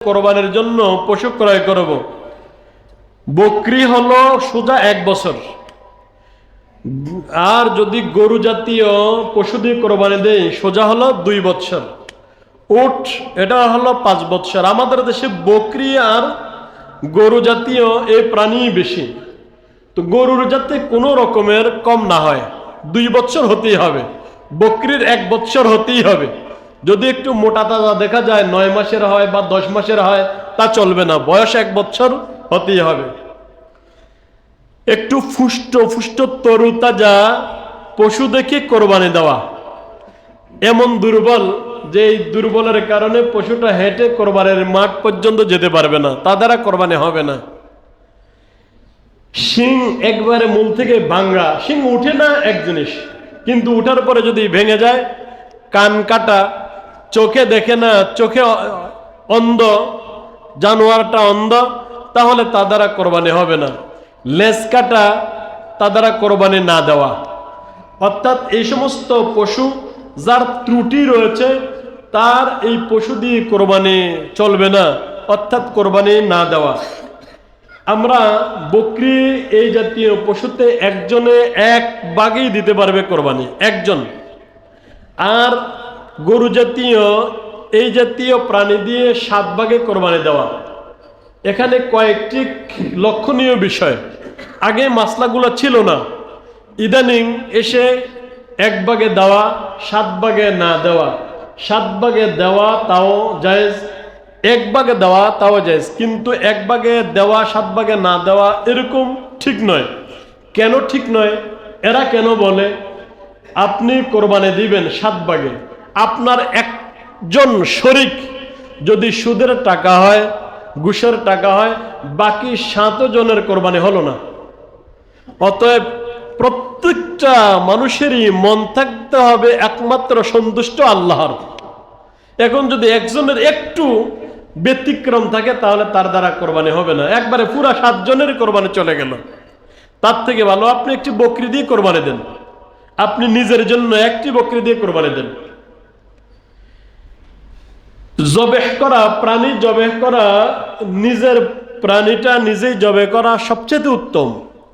কোরবানির জন্য পশু ক্রয় করব। বকরি হলো সোজা 1 বছর, আর যদি গরু জাতীয় পশু দিয়ে কোরবানি দেয় সোজা হলো 2 বছর। উট এটা হলো 5 বছর। আমাদের দেশে বকরি আর গরু জাতীয় এই প্রাণী বেশি, তো গরুর যাতে কোনো রকমের কম না হয় 2 বছর হতেই হবে, বকরির 1 বছর হতেই হবে। যদি একটু মোটা তাজা দেখা যায় 9 মাসের হয় বা 10 মাসের হয় তা চলবে না, বয়স 1 বছর হতেই হবে। একটু ফুষ্ট তরু তাজা পশু দেখে কোরবানি দেওয়া। এমন দুর্বল যে এই দুর্বলের কারণে পশুটা হেঁটে কোরবানির মাঠ পর্যন্ত যেতে পারবে না, তা দ্বারা কোরবানি হবে না। শিং একবারে মূল থেকে ভাঙ্গা, শিং উঠে না এক জিনিস, কিন্তু উঠার পরে যদি ভেঙে যায়, কান কাটা, চোখে দেখে না, চোখে অন্ধ, জানোয়ারটা অন্ধ, তাহলে তা দ্বারা কোরবানি হবে না। লেজ কাটা, তা দ্বারা কোরবানি না দেওয়া। অর্থাৎ এই সমস্ত পশু যার ত্রুটি রয়েছে তার এই পশু দিয়ে কোরবানি চলবে না, অর্থাৎ কোরবানি না দেওয়া। আমরা বকরি এই জাতীয় পশুতে একজনে 1 ভাগই দিতে পারবে কোরবানি, একজন। আর গরু জাতীয় এই জাতীয় প্রাণী দিয়ে 7 ভাগে কোরবানি দেওয়া। এখানে কয়েকটি লক্ষণীয় বিষয়। আগে মাসলাগুলো ছিল না, ইদানিং এসে 1 ভাগে দেওয়া, 7 ভাগে না দেওয়া। 7 ভাগে দেওয়া তাও জায়েজ, 1 ভাগে দেওয়া তাও জায়েজ, কিন্তু 1 ভাগে দেওয়া 7 ভাগে না দেওয়া এরকম ঠিক নয়। কেন ঠিক নয়? এরা কেন বলে আপনি কোরবানি দিবেন 7 ভাগে, আপনার একজন শরিক যদি সুদের টাকা হয়, ঘুষের টাকা হয়, বাকি 7 জনের কোরবানি হলো না। অতএব প্রত্যেকটা মানুষেরই মন থাকতে হবে একমাত্র সন্তুষ্ট আল্লাহর। এখন যদি একজনের একটু ব্যতিক্রম থাকে তাহলে তার দ্বারা কোরবানি হবে না, একবারে পুরা 7 জনের কোরবানি চলে গেল। তার থেকে ভালো আপনি একটি বকরি দিয়ে কোরবানি দেন, আপনি নিজের জন্য একটি বকরি দিয়ে কোরবানি দেন। জবেহ করা, প্রাণী জবেহ করা, নিজের প্রাণীটা নিজেই জবেহ করা সবচেয়ে উত্তম,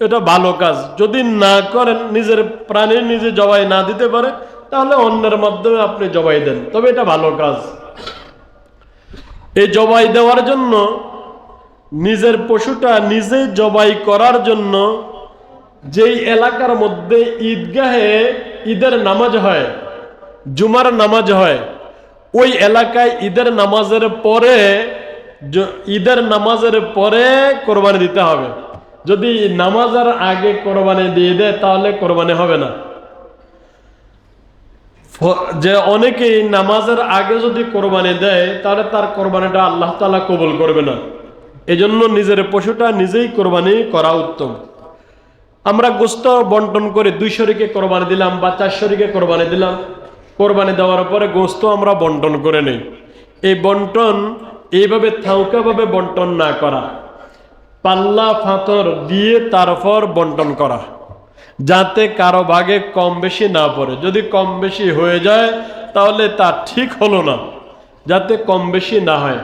এটা ভালো কাজ। যদি না করেন, নিজের প্রাণী নিজে জবাই না দিতে পারে, তাহলে অন্যের মাধ্যমে আপনি জবাই দেন, তবে এটা ভালো কাজ। এই জবাই দেওয়ার জন্য, নিজের পশুটা নিজেই জবাই করার জন্য যেই এলাকার মধ্যে ঈদগাহে ঈদের নামাজ হয়, জুমার নামাজ হয়, ওই এলাকায় ঈদের নামাজের পরে কোরবানি দিতে হবে। যদি নামাজের আগে কোরবানি দিয়ে দেয় তাহলে কোরবানি হবে না। যে অনেকেই নামাজের আগে যদি কোরবানি দেয় তাহলে তার কোরবানিটা আল্লাহ তাআলা কবুল করবে না। এজন্য নিজের পশুটা নিজেই কোরবানি করা উত্তম। আমরা গোশত বন্টন করে 2 শরিকে কোরবানি দিলাম বা 4 শরিকে কোরবানি দিলাম, কোরবানি দেওয়ার পরে গোশত আমরা বন্টন করে নেই। এই বন্টন এইভাবে থাউকাভাবে বন্টন না করা, পাল্লা ফাতর দিয়ে তারপর বন্টন করা, যাতে কারো ভাগে কম বেশি না পড়ে। যদি কম বেশি হয়ে যায় তাহলে তা ঠিক হলো না, যাতে কম বেশি না হয়।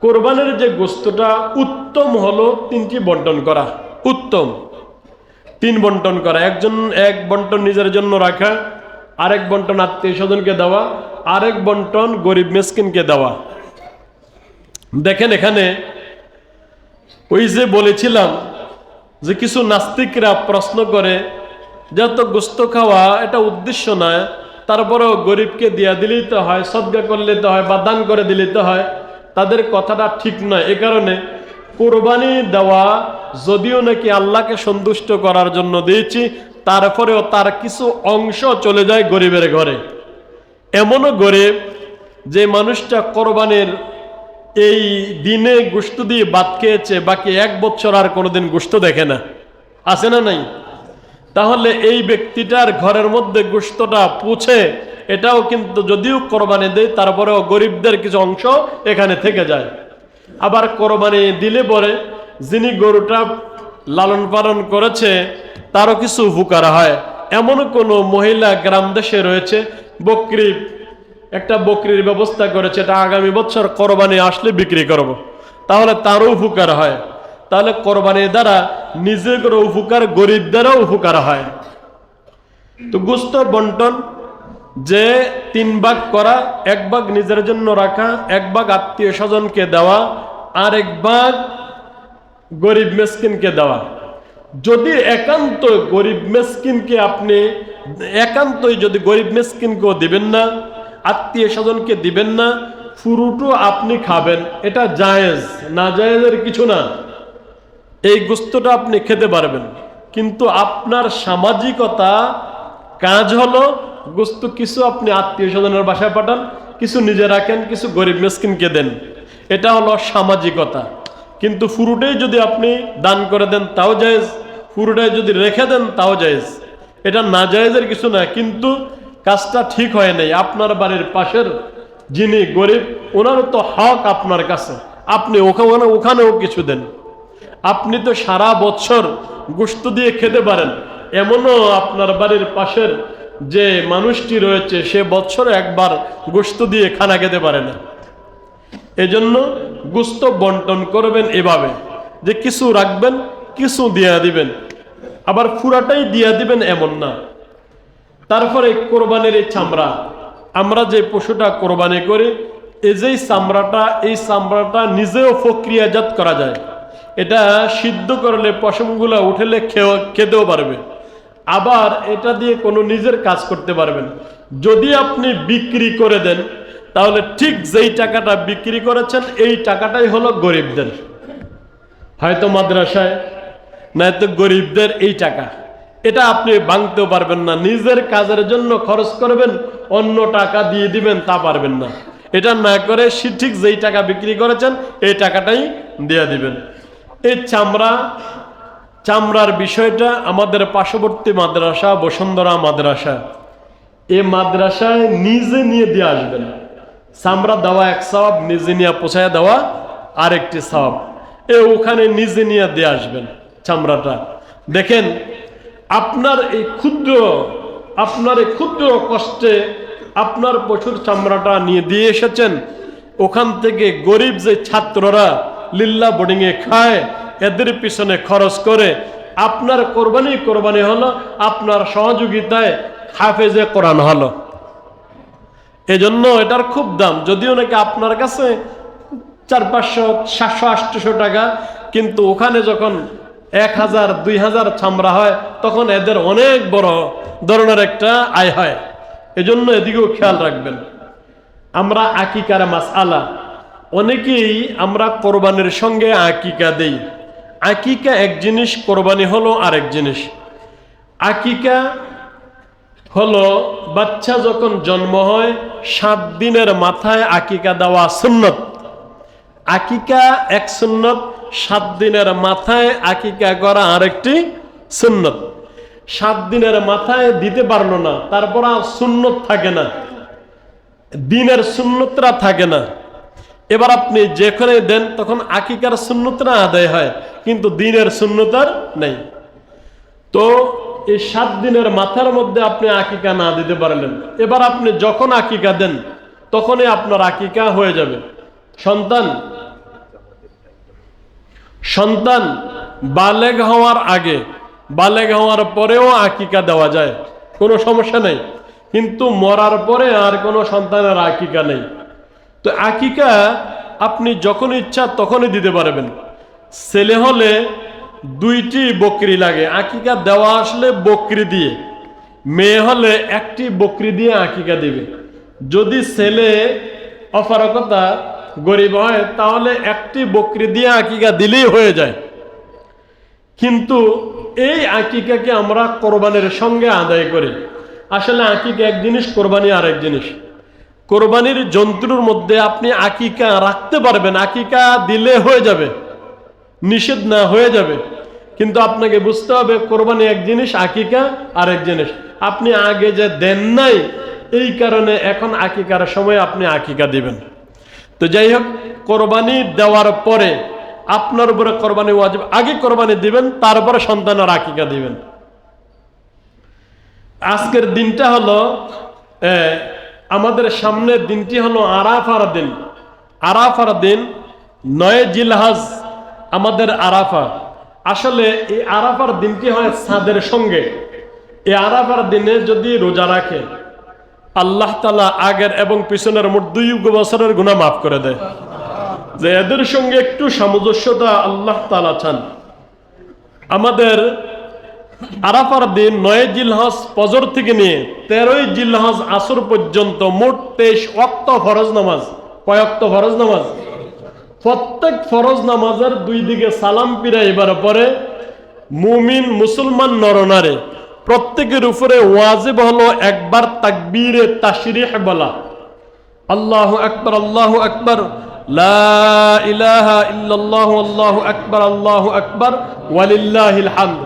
কোরবানির যে গোশতটা উত্তম হলো 3টি বন্টন করা, উত্তম 3 বন্টন করা। এক বন্টন নিজের জন্য রাখা, আরেক বন্টন আত্মীয় স্বজনকে দেওয়া, আরেক বন্টন গরিব মিসকিনকে দেওয়া। দেখেন এখানে ওই যে বলেছিলাম যে কিছু নাস্তিকরা প্রশ্ন করে যেহেতু গোশত খাওয়া এটা উদ্দেশ্য নয়, তারপরেও গরিবকে দিয়া দিলেই তো হয়, সদকা করলে তো হয়, বা দান করে দিলেই তো হয়। তাদের কথাটা ঠিক নয়। এ কারণে কোরবানি দেওয়া যদিও নাকি আল্লাহকে সন্তুষ্ট করার জন্য দিয়েছি, তারপরেও তার কিছু অংশ চলে যায় গরিবের ঘরে। এমনও গরিব যে মানুষটা কোরবানির এই দিনে গোশত দিয়ে ভাত খেয়েছে, বাকি 1 বছর আর কোনোদিন গোশত দেখে না, আছে না নাই? তাহলে এই ব্যক্তিটার ঘরের মধ্যে গোশতটা পৌঁছে, এটাও কিন্তু যদিও কোরবানি দেয় তারপরেও গরিবদের কিছু অংশ এখানে থেকে যায়। আবার কোরবানি দিলে পরে যিনি গরুটা লালন পালন করেছে তারও কিছু উপকার হয়। এমন কোনো মহিলা গ্রাম দেশে রয়েছে, বকরি একটা বকরির ব্যবস্থা করেছে, এটা আগামী বছর কোরবানি আসলে বিক্রি করব, তাহলে তারও উপকার হয়। তাহলে কোরবানির দ্বারা নিজেদের উপকার, গরিবদেরও উপকার হয়। তো গোশত বন্টন যে 3 ভাগ করা, 1 ভাগ নিজের জন্য রাখা, 1 ভাগ আত্মীয় স্বজনকে দেওয়া, আর 1 ভাগ গরিব মিসকিনকে দেওয়া। যদি একান্ত গরিব মিসকিনকে আপনি একান্তই যদি গরিব মিসকিনকেও দিবেন না, আত্মীয় স্বজনকে দিবেন না, পুরোটো আপনি খাবেন, এটা জায়েজ, না জায়েজের কিছু না। এই গোশতটা আপনি খেতে পারবেন, কিন্তু আপনার সামাজিকতা কাজ হলো গোশত কিছু আপনি আত্মীয় স্বজনের বাসায় পাঠান, কিছু নিজে রাখেন, কিছু গরিব মিসকিনকে দেন, এটা হলো সামাজিকতা। কিন্তু পুরোটাই যদি আপনি দান করে দেন তাও জায়েজ, পুরোটাই যদি রেখে দেন তাও জায়েজ, এটা না জায়েজের কিছু না। কিন্তু কাজটা ঠিক হয় নাই। আপনার বাড়ির পাশের যিনি গরিব, ওনারও তো হক আপনার কাছে, আপনি ওখানেও কিছু দেন। আপনি তো সারা বছর গোশত দিয়ে খেতে পারেন, এমনও আপনার বাড়ির পাশের যে মানুষটি রয়েছে সে বছরে একবার গোশত দিয়ে খানা খেতে পারে না। এজন্য গোশত বন্টন করবেন এভাবে যে কিছু রাখবেন, কিছু দিয়া দিবেন, আবার পুরাটাই দিয়া দিবেন এমন না। তারপরে কোরবানির এই চামড়া, আমরা যে পশুটা কোরবানি করি, এই যে চামড়াটা, এই চামড়াটা নিজেও প্রক্রিয়াজাত করা যায়। এটা সিদ্ধ করলে পশমগুলো উঠেলে খেতেও পারবে, আবার এটা দিয়ে কোনো নিজের কাজ করতে পারবেন। যদি আপনি বিক্রি করে দেন তাহলে ঠিক যেই টাকাটা বিক্রি করেছেন এই টাকাটাই হলো গরিবদের, হয়তো মাদ্রাসায়, নয়তো গরিবদের এই টাকা। এটা আপনি ভাঙতেও পারবেন না। নিজের কাজের জন্য খরচ করবেন, অন্য টাকা দিয়ে দিবেন, তা পারবেন না। এটা না করে ঠিক যেই টাকা বিক্রি করেছেন এই টাকাটাই দিয়ে দিবেন। এই চামড়ার বিষয়টা আমাদের পার্শ্ববর্তী মাদ্রাসা বসুন্ধরা মাদ্রাসা, এই মাদ্রাসায় নিজে নিয়ে দিয়ে আসবেন। চামড়া দেওয়া এক সওয়াব, নিজে নিয়ে পৌঁছায় দেওয়া আরেকটি সওয়াব। ওখানে নিজে নিয়ে দিয়ে আসবেন চামড়াটা। দেখেন আপনার এই ক্ষুদ্র কষ্টে আপনার পশুর চামড়াটা নিয়ে দিয়ে এসেছেন, ওখান থেকে গরিব যে ছাত্ররা লিল্লা বোর্ডিংয়ে খায়, এদের পিছনে খরচ করে আপনার কোরবানি হলো, আপনার সহযোগিতায় হাফেজে কোরআন হলো। এজন্য এটার খুব দাম। যদিও নাকি আপনার কাছে 400, 500, 700, 800 টাকা, কিন্তু ওখানে যখন 1000, 2000 চামড়া হয় তখন এদের অনেক বড় ধরনের একটা আয় হয়। এজন্য এদিকেও খেয়াল রাখবেন। আমরা আকিকার মাসআলা, অনেকেই আমরা কোরবানির সঙ্গে আকিকা দেই। আকিকা এক জিনিস, কোরবানি হলো আরেক জিনিস। আকিকা হলো বাচ্চা যখন জন্ম হয় 7 দিনের মাথায় আকিকা দেওয়া সুন্নত। আকিকা এক সুন্নত, 7 দিনের মাথায় আকিকা করা আরেকটি সুন্নত। 7 দিনের মাথায় দিতে পারলো না, তারপর আর সুন্নত থাকে না, দিনের সুন্নতরা থাকে না। এবার আপনি যেখানে দেন তখন আকিকার সুন্নতরা আদায় হয়, কিন্তু দিনের সুন্নত আর নেই। তো এই 7 দিনের মাথার মধ্যে আপনি আকিকা না দিতে পারলেন, এবার আপনি যখন আকিকা দেন তখনই আপনার আকিকা হয়ে যাবে। সন্তান বালেগ হওয়ার আগে, বালেগ হওয়ার পরেও আকিকা দেওয়া যায়, কোনো সমস্যা নেই। কিন্তু মরার পরে আর কোনো সন্তানের আকিকা নেই। তো আকিকা আপনি যখন ইচ্ছা তখনই দিতে পারবেন। ছেলে হলে 2টি বকরি লাগে, আকিকা দেওয়া আসলে বকরি দিয়ে। মেয়ে হলে 1টি বকরি দিয়ে আকিকা দিবে। যদি ছেলে অপারগতা গরিব হয় তাহলে 1টি বকরি দিয়ে আকিকা দিলেই হয়ে যায়। কিন্তু এই আকিকাকে আমরা কোরবানির সঙ্গে আদায় করি। আসলে আকিকা এক জিনিস, কোরবানি আরেক জিনিস। কোরবানির জন্তুর মধ্যে আপনি আকিকা রাখতে পারবেন, আকিকা দিলে হয়ে যাবে, নিষেধ না হয়ে যাবে। কিন্তু আপনাকে বুঝতে হবে কোরবানি এক জিনিস, আকিকা আরেক জিনিস। আপনি আগে যে দেন নাই এই কারণে এখন আকিকার সময় আপনি আকিকা দিবেন। তো যাই হোক, কোরবানি দেওয়ার পরে আপনার উপরে কোরবানি ওয়াজিব, আগে কোরবানি দিবেন, তারপরে সন্তানের আকিকা দিবেন। আজকের দিনটা হলো আমাদের সামনের দিনটি হলো আরাফার দিন। আরাফার দিন 9 জিলহজ আমাদের আরাফা। আসলে এই আরাফার দিনটি হয় চাঁদের সঙ্গে। এই আরাফার দিনে যদি রোজা রাখে, আল্লাহ তাআলা আগের এবং পিছনের মোট 2 বছরের গুনাহ মাফ করে দেয়। যে এদের সঙ্গে একটু সামঞ্জস্যতা আল্লাহ তাআলা চান। আমাদের আরাফার দিন 9 জিলহজ ফজর থেকে নিয়ে 13 জিলহজ আসর পর্যন্ত মোট 23 ওয়াক্ত ফরজ নামাজ। কয় ওয়াক্ত ফরজ নামাজ? প্রত্যেক ফরজ নামাজের 2 দিকে সালাম ফিরাইবার পরে মুমিন মুসলমান নরনারী প্রত্যেকের উপরে ওয়াজিব হলো একবার তাকবীরে তাশরিহ বলা, আল্লাহু আকবার, আল্লাহু আকবার, লা ইলাহা ইল্লাল্লাহু, আল্লাহু আকবার, আল্লাহু আকবার, ওয়ালিল্লাহিল হামদ।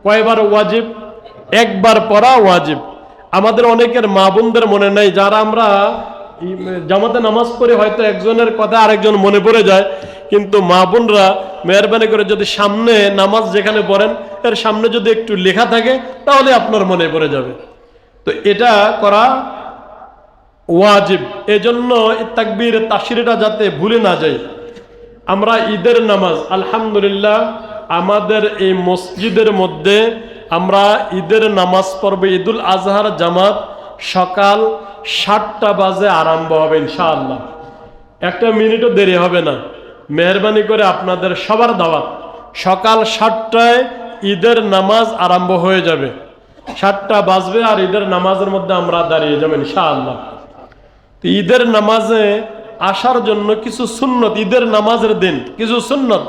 কয়বার ওয়াজিব? একবার পড়া ওয়াজিব। আমাদের অনেকের মা বোনদের মনে নাই, যারা আমরা জামাতে নামাজ পড়ে হয়তো একজনের কথা আরেকজন মনে পড়ে যায়, কিন্তু মা বোনরা মেহরবানি করে যদি সামনে নামাজ যেখানে পড়েন এর সামনে যদি একটু লেখা থাকে তাহলে আপনার মনে পড়ে যাবে। তো এটা করা ওয়াজিব। এজন্য তাকবীর তাশরিহটা যাতে ভুলে না যায়। আমরা ঈদের নামাজ আলহামদুলিল্লাহ আমাদের এই মসজিদের মধ্যে আমরা ঈদের নামাজ পড়ব। ঈদুল আজহার জামাত সকাল 7টা বাজে আরম্ভ হবে ইনশাআল্লাহ। 1 মিনিটও দেরি হবে না। মেহরবানি করে আপনাদের সবার দাওয়াত। সকাল 7টায় ঈদের নামাজ আরম্ভ হয়ে যাবে। 7টা বাজবে আর ঈদের নামাজের মধ্যে আমরা দাঁড়িয়ে যাবো ইনশাআল্লাহ। ঈদের নামাজে আসার জন্য কিছু সুন্নত, ঈদের নামাজের দিন কিছু সুন্নত।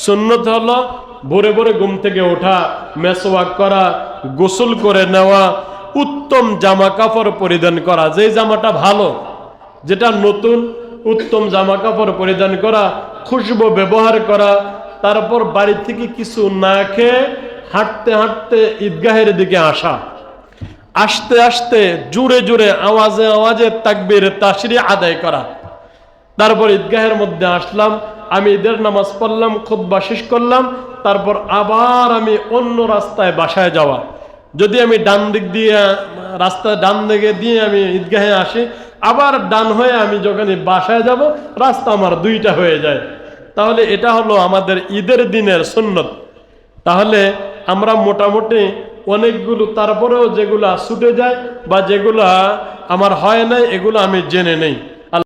সুন্নত হলো ভোরে ভোরে ঘুম থেকে ওঠা, মেসওয়াক করা, গোসল করে নেওয়া, উত্তম জামা কাপড় পরিধান করা, যে জামাটা ভালো, যেটা নতুন, উত্তম জামা কাপড় পরিধান করা, খুশবু ব্যবহার করা, তারপর বাড়ি থেকে কিছু না খেয়ে হাঁটতে হাঁটতে ঈদগাহের দিকে আসা, আস্তে আস্তে জোরে জোরে আওয়াজে আওয়াজে তাকবীর তাশরিহ আদায় করা। তারপর ঈদগাহের মধ্যে আসলাম, আমি ঈদের নামাজ পড়লাম, খুতবা শেষ করলাম, তারপর আবার আমি অন্য রাস্তায় বাসায় যাওয়া। যদি আমি ডান দিক দিয়ে রাস্তায় ডান দিকে দিয়ে আমি ঈদগাহে আসি, আবার ডান হয়ে আমি যখন বাসায় যাব রাস্তা আমার 2টা হয়ে যায়। তাহলে এটা হলো আমাদের ঈদের দিনের সুন্নত। তাহলে আমরা মোটামুটি অনেকগুলো, তারপরেও যেগুলা ছুটে যায় বা যেগুলা আমার হয় নাই এগুলো আমি জেনে নেই।